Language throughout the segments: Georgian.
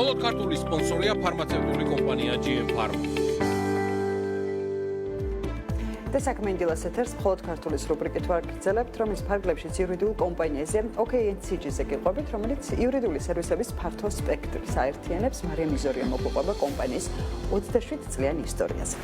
მხოლოდ ქართული სპონსორია ფარმაცევტული კომპანია GM Pharma. Sakhmendilas ethers მხოლოდ ქართულის რუბრიკით ვაგრძელებთ, რომლის ფარგლებშიც იურიდიულ კომპანიაზე OKNCG-ზე გიყვებით, რომელიც იურიდიული სერვისების ფართო სპექტრს აერთიანებს. მარია მიზორია მოგყვება კომპანიის 27 წლიანი ისტორიაზე.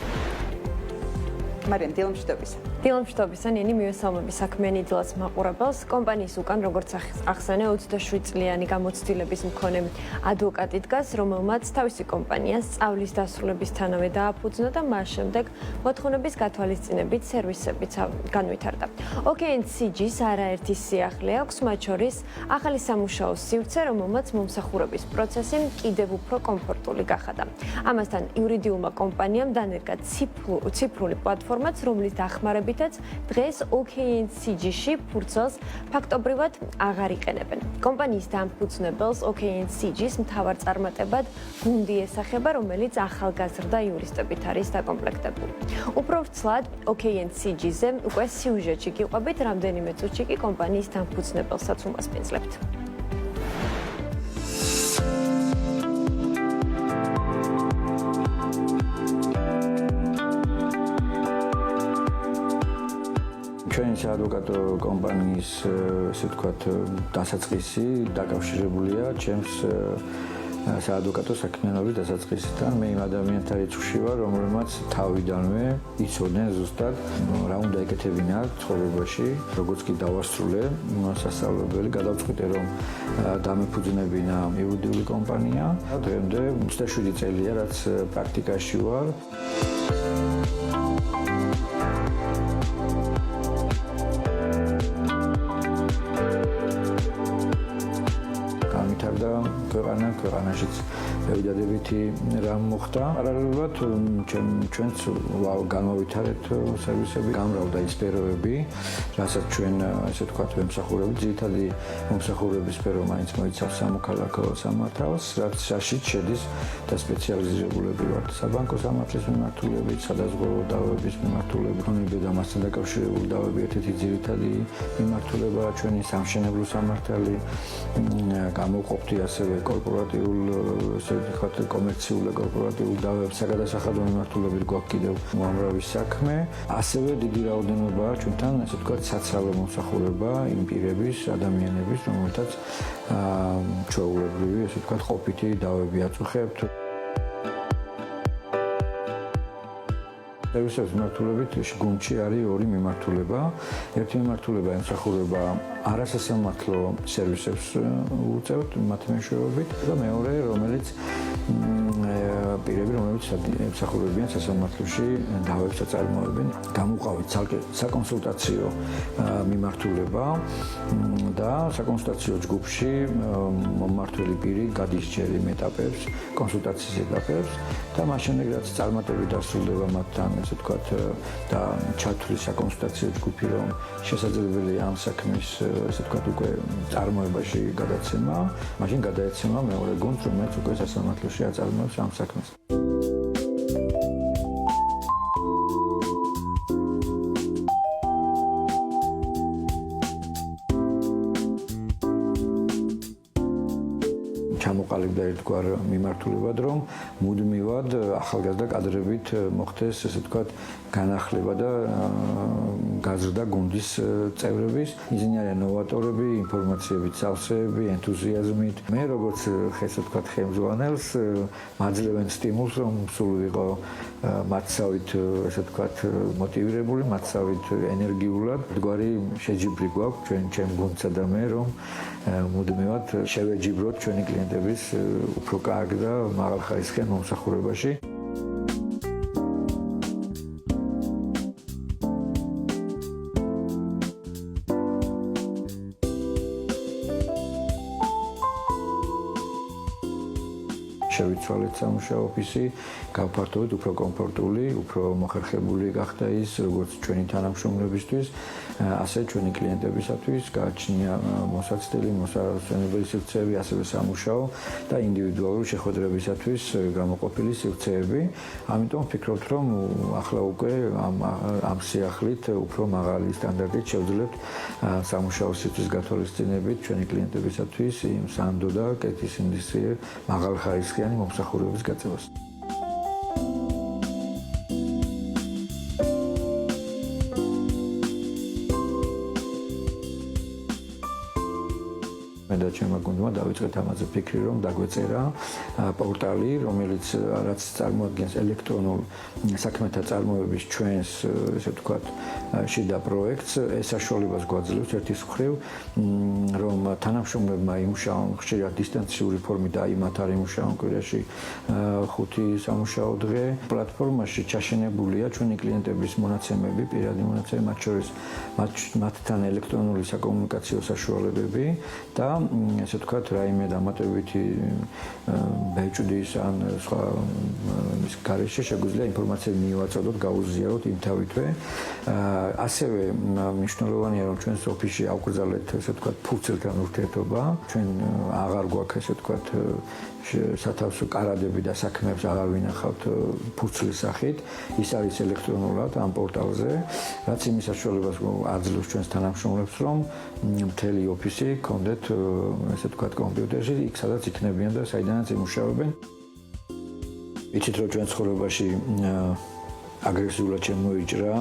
მარიამ, დილამშვიდობისა. დილამშვიდობისა, ნინი მივესალმები საქმიანდილას მაყურებელს. კომპანიის უკან, როგორც ახსენე, 27 წლიანი გამოცდილების მქონე ადვოკატი დგას, რომელმაც თავისი კომპანია სწავლის დასრულებისთანავე დააფუძნა და მას შემდეგ მოთხოვნების გათვალისწინებით სერვისებიც განვითარდა. OKNCG-ს არაერთი სიახლე აქვს, მათ შორის ახალი სამუშაო სივრცე, რომელმაც მომსახურების პროცესი კიდევ უფრო კომფორტული გახადა. ამასთან იურიდიულმა კომპანიამ დანერგა ციფრული პლატფორმაც, რომლის დახმარებითაც დღეს OKNCG-ში ფურცელს ფაქტობრივად აღარ იყენებენ. კომპანიის დამფუძნებელს OKNCG-s მთავარ წარმატებად გუნდი ესახება, რომელიც ახალგაზრდა იურისტებით არის დაკომპლექტებული. უფრო ვრცლად OKNCG-ზე უკვე სიუჟეტში გიყვებით, რამდენიმე წუთში კი კომპანიის დამფუძნებელსაც უმასპინძლებთ. ჩვენი საადვოკატო კომპანიის, ესე ვთქვათ, დასაწყისი დაკავშირებულია ჩემს საადვოკატო საქმიანობის დასაწყისთან. მე იმ ადამიანთა რიცხვში ვარ, რომელმაც თავიდანვე იცოდნენ ზუსტად რა უნდა ეკეთებინათ ცხოვრებაში, როგორც კი დავასრულე სასწავლებელი, გადავწყვიტე რომ დამეფუძნებინა იურიდიული კომპანია. დღემდე 27 წელია, რაც პრაქტიკაში ვარ. ქვეყანაშიც დავიდადებითი რამ მოხდა. პარალელურად ჩვენც განვავითარეთ სერვისები, გამრავდა ის სფეროები, რასაც ჩვენ ესე ვთქვათ ვემსახურებით. ძირითადი მომსახურების სფერო მაინც მოიცავს სამოქალაქო სამართალს, რაც შაშიც შედის და სპეციალიზირებულები ვართ საბანკო სამართლის მიმართულებით, სადაზღვევო დავების მიმართულებით, ქონებები და მასთან დაკავშირებული დავები ერთ-ერთი ძირითადი მიმართულებაა ჩვენი სამშენებლო სამართალი. გამოვყოფთ ასევე კორპორატიულ, ესე ვთქვათ, კომერციულ და კორპორატიულ დავებს, საგადასახადო მიმართულებით გვაქვს კიდევ უამრავი საქმე. ასევე დიდი რაოდენობაა ჩვენთან, ესე ვთქვათ, საცალო მომსახურება იმ პირების, ადამიანების, რომელთაც ჩვეულებრივი, ესე ვთქვათ, ყოფითი დავები აწუხებთ. სერვისების მიმართულებით გუნდში არის ორი მიმართულება. ერთი მიმართულება ემსახურება არასასამართლო სერვისებს უწევთ მათი მეშვეობით და მეორე, რომელიც პირები, რომლებიც ემსახურებიან სასამართლოში დავებს აწარმოებენ. გამოვყავით საკონსულტაციო მიმართულება და საკონსულტაციო ჯგუფში მომმართველი პირი გადის ჯერ იმ ეტაპებს, კონსულტაციის ეტაპებს და მას შემდეგ რაც წარმატებით დასრულდება მათთან, ესე ვთქვათ, და ჩათვლის საკონსულტაციო ჯგუფი, რომ შესაძლებელია ამ საქმის, ესე ვთქვათ, უკვე წარმოებაში გადაცემა, მაშინ გადაეცემა მეორე გუნდს, რომელიც უკვე სასამართლოში აწარმოებს ამ საქმეს. ჩამოყალიბდა ერთგვარ მიმართულებად, რომ მუდმივად ახალგაზრდა კადრებით მოხდეს, ესე ვთქვათ, განახლება და გაზრდა გუნდის წევრების. ისინი არიან ნოვატორები, ინფორმაციებით სავსეები, ენთუზიაზმით. მე როგორც ესე ვთქვათ, ხელმძღვანელს მაძლევენ სტიმულს, რომ სულ ვიყო მათსავით, ესე ვთქვათ, მოტივირებული, მათსავით ენერგიულად. გვარი შეჯიბრი გვაქვს ჩემ გუნდსა და მე, რომ მუდმივად შევეჯიბროთ ჩვენი კლიენტების უფრო კარგ და მაღალხარისხიან მომსახურებაში. შევიცვალეთ სამუშაო ოფისი, გავფართოვეთ უფრო კომფორტული, უფრო მოხერხებული გახდა ის, როგორც ჩვენი თანამშრომლებისთვის. ასე ჩვენი კლიენტებისათვის გააჩნია მოსაცდელი, მოსასვენებელი სივრცეები, ასევე სამუშაო და ინდივიდუალური შეხვედრებისათვის გამოყოფილი სივრცეები. ამიტომ ვფიქრობთ, რომ ახლა უკვე ამ სიახლით უფრო მაღალი სტანდარტით შევძლებთ სამუშაო სივრცის გათვალისწინებით ჩვენი კლიენტებისათვის იმ სანდო და კეთის ინდუსტრიულ მაღალხარისხიანი მომსახურების გაწევას. და ჩემმა გუნდმა დავიწყეთ ამაზე ფიქრი, რომ დაგვეწერა პორტალი, რომელიც რაც წარმოადგენს ელექტრონულ საქმეთა წარმოების ჩვენს, ესე ვთქვათ, შიდა პროექტს, ეს საშუალებას გვაძლევს ერთის მხრივ, რომ თანამშრომლებმა იმუშაონ ხშირად დისტანციური ფორმით და მათ არ იმუშაონ კვირაში 5 სამუშაო დღე. პლატფორმაში ჩაშენებულია ჩვენი კლიენტების მონაცემები, პირადი მონაცემები, მათ შორის მათთან ელექტრონული საკომუნიკაციო საშუალებები და ესე ვთქვათ, რაიმე დამატებითი ბეჭდის ან სხვა ის გარეშე შეგვიძლია ინფორმაციები მივაწოდოთ, გაუზიაროთ იმთავითვე. ასევე მნიშვნელოვანია, რომ ჩვენს ოფისში ავკრძალეთ, ესე ვთქვათ, ფურცელთან ურთიერთობა. ჩვენ აღარ გვაქვს, ესე ვთქვათ, სათავსო კარადები და საქმეებს აღარ ვინახავთ ფურცლის სახით. ის არის ელექტრონულად ამ პორტალზე, რაც იმის საშუალებას აძლევს ჩვენს თანამშრომლებს, რომ მთელი ოფისი გქონდეთ, ესე ვთქვათ, კომპიუტერში, იქ სადაც იქნებიან და საიდანაც იმუშავებენ. იცით, რომ ჩვენ ცხოვრებაში აგრესიულად შემოიჭრა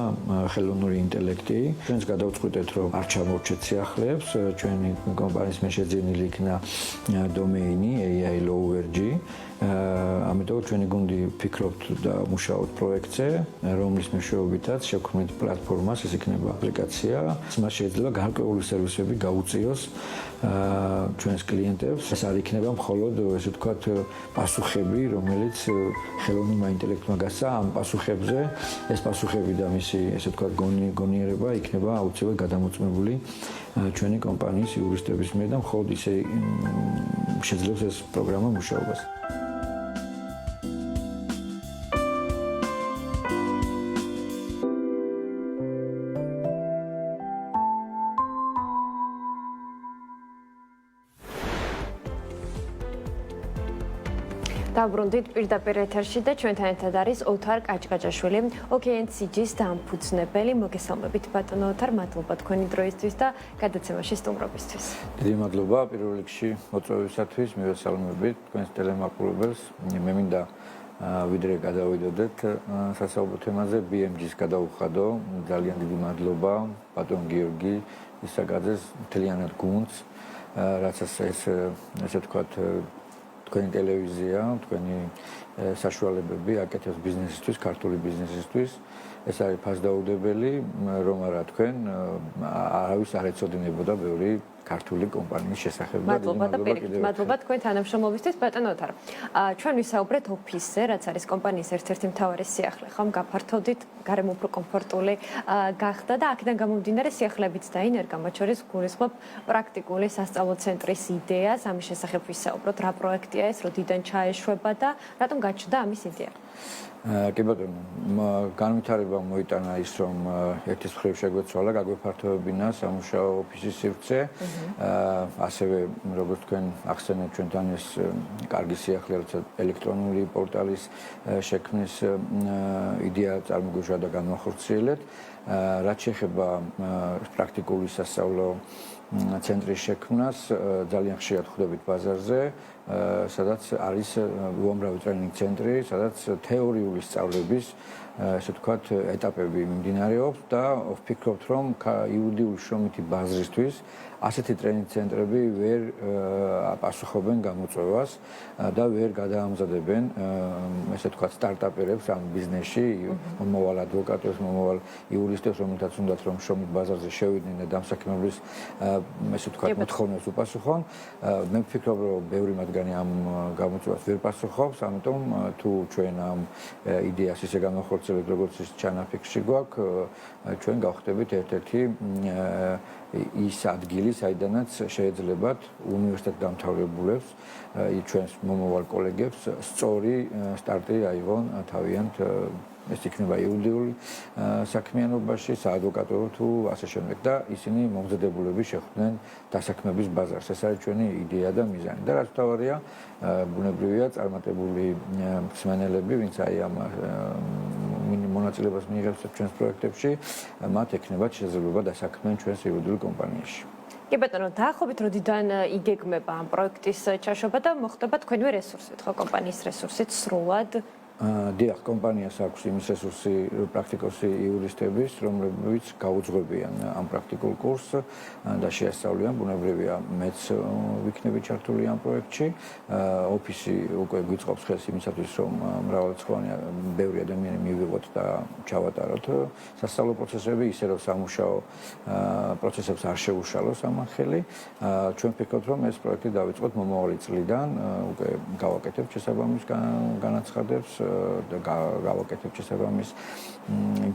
ხელოვნური ინტელექტი. ჩვენს გადავწყვიტეთ, რომ არ ჩამორჩეთ სიახლეებს, ჩვენი კომპანიის მე შეძენილი იქნა დომეინი AI-Low-RG. ამიტომ ჩვენი გუნდი ფიქრობთ და მუშაობთ პროექტზე, რომლის მეშვეობითაც შევქმნით პლატფორმას, ეს იქნება აპლიკაცია. მას შეიძლება გარკვეული სერვისები გაუწიოს ჩვენს კლიენტებს. ეს არ იქნება მხოლოდ, ესე ვთქვათ, პასუხები, რომელიც ხელოვნურმა ინტელექტმა გასცა ამ პასუხებზე. ეს პასუხები და მისი, ესე ვთქვათ, გონიერება იქნება აუცილებლად გადამოწმებული ჩვენი კომპანიის იურისტების მიერ და მხოლოდ ისე შეძლებს ეს პროგრამა მუშაობას. დავბრუნდით პირდაპირ ეთერში და ჩვენთან ერთად არის ოთარ კაჭკაჭაშვილი, OKNCG-ის დამფუძნებელი. მოგესალმებით ბატონო ოთარ, მადლობა თქვენი დროისთვის და გადაცემაში სტუმრობისთვის. დიდი მადლობა პირველ რიგში მოწვევისათვის, მივესალმებით თქვენს ტელემაყურებელს. მე მინდა ვიდრე გადავიდოდეთ სასაუბრო თემაზე, BMG-ს გადავუხადო. ძალიან დიდი მადლობა ბატონ გიორგი ისაგაძეს, მთლიანად გუნდს, რაც ესე ვთქვათ, თქვენი ტელევიზია, თქვენი საშუალებები აკეთებს ბიზნესისთვის, ქართული ბიზნესისთვის. ეს არის ფასდაუდებელი, რომ არა თქვენ არავის არ ეცოდინებოდა ბევრი ქართული კომპანიის შესახებ. მადლობა თქვენ თანამშრომლობისთვის, ბატონო ოთარ. ჩვენ ვისაუბრეთ ოფისზე, რაც არის კომპანიის ერთ-ერთი მთავარი სიახლე, ხომ გაფართოვდით, გარემო უფრო კომფორტული გახდა და აქედან გამომდინარე სიახლებიც დაინერგა, მათ შორის გულისხმობ პრაქტიკული სასწავლო ცენტრის იდეას, ამის შესახებ ვისაუბროთ, რა პროექტია ეს, როდიდან ჩაეშვება და რატომ გაჩნდა ამის იდეა. კი ბატონო, განვითარება მოიტანა ის, რომ ერთის მხრივ შეგვეცვალა გაგვეფართოვებინა სამუშაო ოფისის სივრცე. ასევე როგორც თქვენ ახსენეთ, ჩვენთან ეს კარგი სიახლე, როცა ელექტრონული პორტალის შექმნის იდეა წარმოგვიშვა და განვახორციელეთ. რაც შეეხება პრაქტიკული სასწავლო ცენტრის შექმნას, ძალიან ხშირად ხვდებით ბაზარზე, სადაც არის უამრავი ტრენინგ ცენტრი, სადაც თეორიული სწავლების, ესე ვთქვათ, ეტაპები მიმდინარეობს და ვფიქრობთ, რომ იურიდიული შრომითი ბაზრისთვის ასეთი ტრენინგ ცენტრები ვერ აპასუხობენ გამოწვევას და ვერ გადაამზადებენ, ესე ვთქვათ, სტარტაპერებს ამ ბიზნესში, მომავალ ადვოკატებს, მომავალ იურისტებს, რომელთაც უნდათ რომ შრომით ბაზარზე შევიდნენ და დამსაქმებლის, ესე ვთქვათ, მოთხოვნებს უპასუხონ. მე ვფიქრობ, რომ ბევრი მათგანი ამ გამოწვევას ვერ პასუხობს, ამიტომ თუ ჩვენ ამ იდეას ისე განვახორციელებთ, როგორც ის ჩანაფიქრში გვაქვს, ჩვენ გავხდებით ერთ-ერთი ის ადგილი, საიდანაც შეეძლებათ უნივერსიტეტ დამთავრებულებს, ჩვენს მომავალ კოლეგებს სწორი სტარტი აიღონ თავიანთ ეს იქნება იურიდიული საქმიანობაში, საადვოკატო თუ ასე შემდეგ და ისინი მომზადებულები შეხვდნენ დასაქმების ბაზარს. ეს არის ჩვენი იდეა და მიზანი. და რაც თავარია, ბუნებრივია წარმატებული მსმენელები, ვინც აი ამ მონაწილეობას მიიღებს ჩვენს პროექტებში, მათ ექნებათ შესაძლებლობა დასაქმდნენ ჩვენს იურიდიულ კომპანიაში. კი ბატონო, დაახლოებით როდიდან იგეგმება ამ პროექტის ჩაშობა და მოხდება თქვენივე რესურსით, ხო, კომპანიის რესურსით სრულად? დიახ, კომპანიას აქვს იმის რესურსი პრაქტიკოსი იურისტების, რომლებიც გაუძღვებიან ამ პრაქტიკულ კურსს და შეასწავლიან. ბუნებრივია, მეც ვიქნები ჩართული ამ პროექტში. ოფისი უკვე გვიწყობს ხელს იმისათვის, რომ მრავალრიცხოვანი ბევრი ადამიანი მივიღოთ და ჩავატაროთ სასწავლო პროცესები, ისე რომ სამუშაო პროცესებს არ შეუშალოს ამან ხელი. ჩვენ ვფიქრობთ, რომ ეს პროექტი დავიწყოთ მომავალი წლიდან, უკვე გავაკეთებთ შესაბამის განაცხადებს და გავაკეთებთ შესაბამის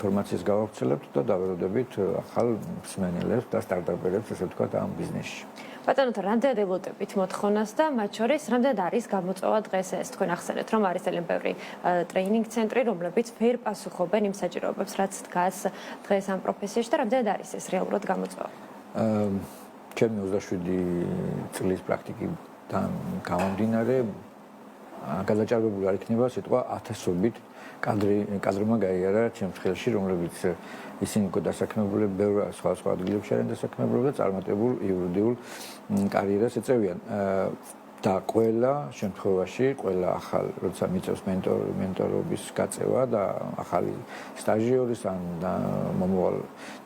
ინფორმაციის გავავრცელებთ და დავეროდებით ახალ მსმენელებს და სტარტაპერებს, ასე ვთქვათ, ამ ბიზნესში. ბატონო, რამდენად ელოდებით მოთხოვნას და მათ შორის რამდენად არის გამოწვევა დღეს ეს? თქვენ ახსენეთ, რომ არის ძალიან ბევრი ტრეინინგ ცენტრი, რომლებიც ვერ პასუხობენ იმ საჭიროებებს, რაც დგას დღეს ამ პროფესიაში და რამდენად არის ეს რეალურად გამოწვევა? ჩემი 27 წლის პრაქტიკიდან გამომდინარე, გადაჭარბებული არ იქნება სიტყვა ათასობით კადრმა გაიარა ჩემს ხელში, რომლებიც ისინი უკვე დასაქმებულები ბევრ სხვა ადგილებში არიან დასაქმებულები და წარმატებულ იურიდიულ კარიერას ეწევიან. და ყველა შემთხვევაში, ყველა ახალ, როცა მიწევს მენტორობის გაწევა და ახალი სტაჟიორის ან მომავალ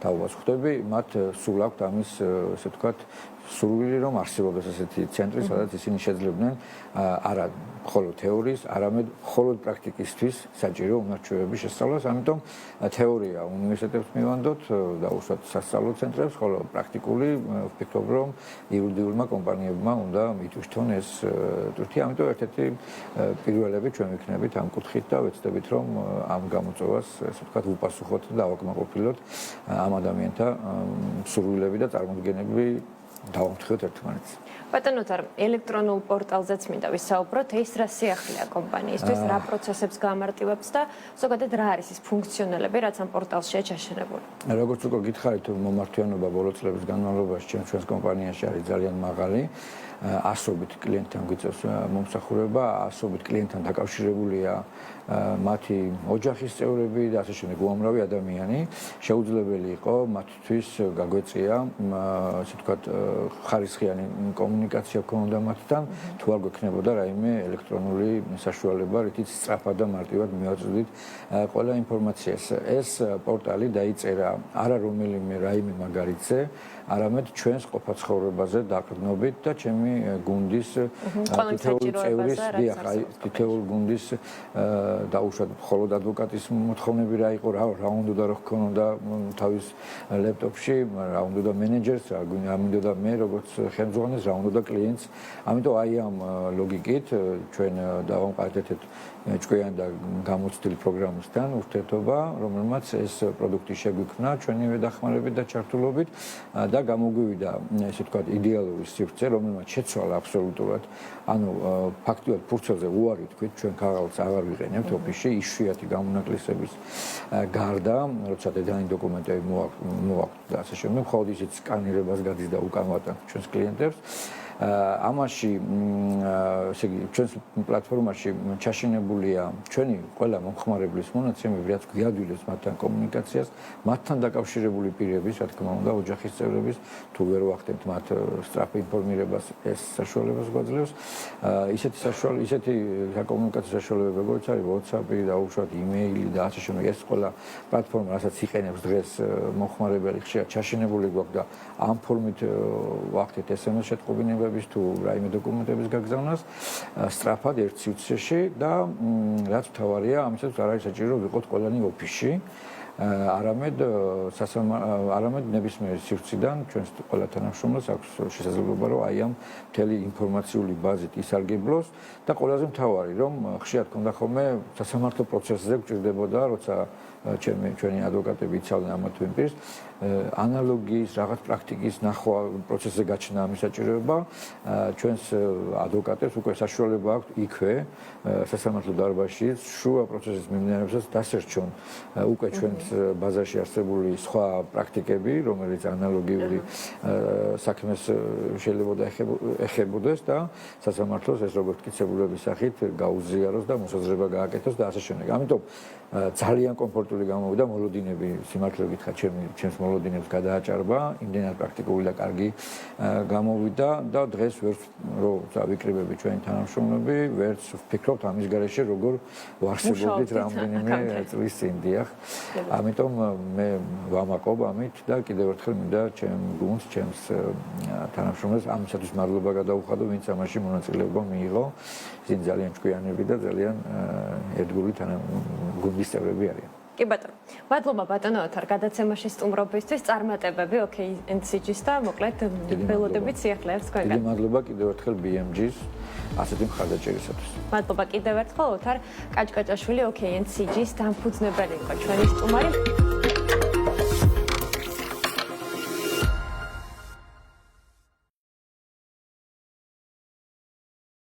თაობას ხვდები, მათ სულ აქვთ ამის, ასე ვთქვათ, სურვილი, რომ არსებობდეს ასეთი ცენტრი, სადაც ისინი შეძლებდნენ არა მხოლოდ თეორიის, არამედ მხოლოდ პრაქტიკისთვის საჭირო უნარჩვევების შესწავლას. ამიტომ თეორია უნივერსიტეტებს მივანდოთ და უშუალოდ სასწავლო ცენტრებს, ხოლო პრაქტიკული ვფიქრობ, რომ იურიდიულმა კომპანიებმა უნდა მითვისთონ ეს ტვირთი. ამიტომ ერთ-ერთი პირველები ჩვენ ვიქნებით ამ კუთხით და ვეცდებით, რომ ამ გამოწვევას, ასე ვთქვათ, უპასუხოთ და ავაკმაყოფილოთ ამ ადამიანთა სურვილები და წარმოდგენები დავამტკიცოთ ერთმანეთს. ბატონო, ელექტრონულ პორტალზეც მინდა ვისაუბროთ, ეს რა სიახლეა კომპანიისთვის, რა პროცესებს გაამარტივებს და ზოგადად რა არის ის ფუნქციონალები, რაც ამ პორტალშია ჩაშენებული? როგორც უკვე გითხარით, მომართვიანობა ბოლო წლების განმავლობაში ჩვენს კომპანიაში არის ძალიან მაღალი. ასობით კლიენტთან გვიწევს მომსახურება, ასობით კლიენტთან დაკავშირებულია მათი ოჯახის წევრები და ასე შემდეგ უამრავი ადამიანი. შეუძლებელი იყო მათთვის გაგვეწია, ასე ვთქვათ, ხარისხიანი კომუნიკაცია ქონოდა მათთან, თუ არ გვექნებოდა რაიმე ელექტრონული საშუალება, რითიც სწრაფად და მარტივად მივაწვდით ყველა ინფორმაციას. ეს პორტალი დაიწერა არა რომელიმე რაიმე მაგარითზე, არამედ ჩვენს ყოფაცხოვრებაზე დაყრდნობით და ჩემი გუნდის თითოეული წევრის, თითოეული გუნდის დაუშვათ მხოლოდ ადვოკატის მოთხოვნები რა იყო, რა უნდა რა ჰქონოდა თავის ლეპტოპში, რა უნდა მენეჯერს, რა უნდა მე როგორც ხელმძღვანელს, რა უნდა კლიენტს. ამიტომ აი ამ ლოგიკით ჩვენ დავამყარეთ ჭკვიანი და გამოცდილი პროგრამისგან ურთიერთობა, რომელმაც ეს პროდუქტი შეგვიქმნა ჩვენივე დახმარებით და ჩართულობით და გამოგვივიდა, ესე ვთქვათ, იდეალური სივრცე, რომელმაც შეცვალა აბსოლუტურად. ანუ ფაქტიურად ფურცელზე უარი თქვით, ჩვენ ქაღალდს აღარ ვიყენებთ ოფისში, იშვიათი გამონაკლისების გარდა, როცა დედანი დოკუმენტები მოაქვთ და ასე შემდეგ, მხოლოდ ისიც სკანირებას გადის და უკან ვატანთ ჩვენს კლიენტებს. ამაში, ესე იგი, ჩვენს პლატფორმაში ჩაშენებულია ჩვენი ყველა მომხმარებლის მონაცემები, რაც გვიადვილებს მათთან კომუნიკაციას, მათთან დაკავშირებული პირების, რა თქმა უნდა, ოჯახის წევრების, თუ ვერ ვახდენთ მათ სწრაფ ინფორმირებას, ეს საშუალებას გვაძლევს. ისეთი საკომუნიკაციო საშუალებები, როგორც არის WhatsApp-ი და უშუალოდ email-ი და ასე შემდეგ, ეს ყველა პლატფორმა, რასაც იყენებს დღეს მომხმარებელი, ხშირად ჩაშენებული გვაქვს და ამ ფორმით ვახდენთ SMS შეტყობინებები თუ რაიმე დოკუმენტების გაგზავნას სწრაფად ერთ სივრცეში და რაც მთავარია, ამისაც არ არის საჭირო ვიყოთ ყველანი ოფისში. არამედ ნებისმიერი სივრციდან ჩვენს ყველა თანამშრომლს აქვს შესაძლებლობა რომ აი ამ მთელი ინფორმაციული ბაზით ისარგებლოს და ყველაზე მთავარი რომ ხშირად ქონდა ხოლმე სასამართლო პროცესზე გვჭირდებოდა როცა ჩვენი ადვოკატები იცავდნენ ამა თუ იმ პირს ანალოგიის რაღაც პრაქტიკის ნახვა პროცესზე გაჩნდა ამის საჭიროება ჩვენს ადვოკატებს უკვე საშუალება აქვს იქვე სასამართლო დარბაზში შუა პროცესის მიმდინარეობისას დასერჩონ უკვე ჩვენს ბაზაში არსებული სხვა პრაქტიკები რომელიც ანალოგიური საქმეს შეიძლება ეხებოდეს და სასამართლოს ეს როგორც კიცებულების სახით გაუზიაროს და მოსაზრება გააკეთოს და ასე შემდეგ. ამიტომ ძალიან კომფორტული გამოვიდა მოლოდინები სიმართლე გითხრათ ჩემს მოლოდინებს გადააჭარბა იმდენად პრაქტიკული და კარგი გამოვიდა და დღეს ვერც რო დავიკრიბები ჩვენი თანამშრომლები ვერც ვფიქრობთ ამის გარეშე როგორ ვარსებობდით რამდენიმე წლის წინ დიახ ამიტომ მე ვამაყობ ამით და კიდევ ერთხელ მინდა ჩემ გუნდს ჩემს თანამშრომლებს ამისათვის მადლობა გადაუხადო ვინც ამაში მონაწილეობა მიიღო ისინი ძალიან ჭკვიანები და ძალიან ერთგული გუნდის წევრები არიან. კი ბატონო. მადლობა ბატონო ოთარ გადაცემაში სტუმრობისთვის წარმატებები OKNCG-ს და მოკლედ ველოდებით სიახლეებს გვეკეთებთ. დიდი მადლობა კიდევ ერთხელ BMG-ს ასეთი მხარდაჭერისათვის. მადლობა კიდევ ერთხელ ოთარ კაჭკაჭაშვილი OKNCG-ს დამფუძნებელი იყო ჩვენი სტუმარი.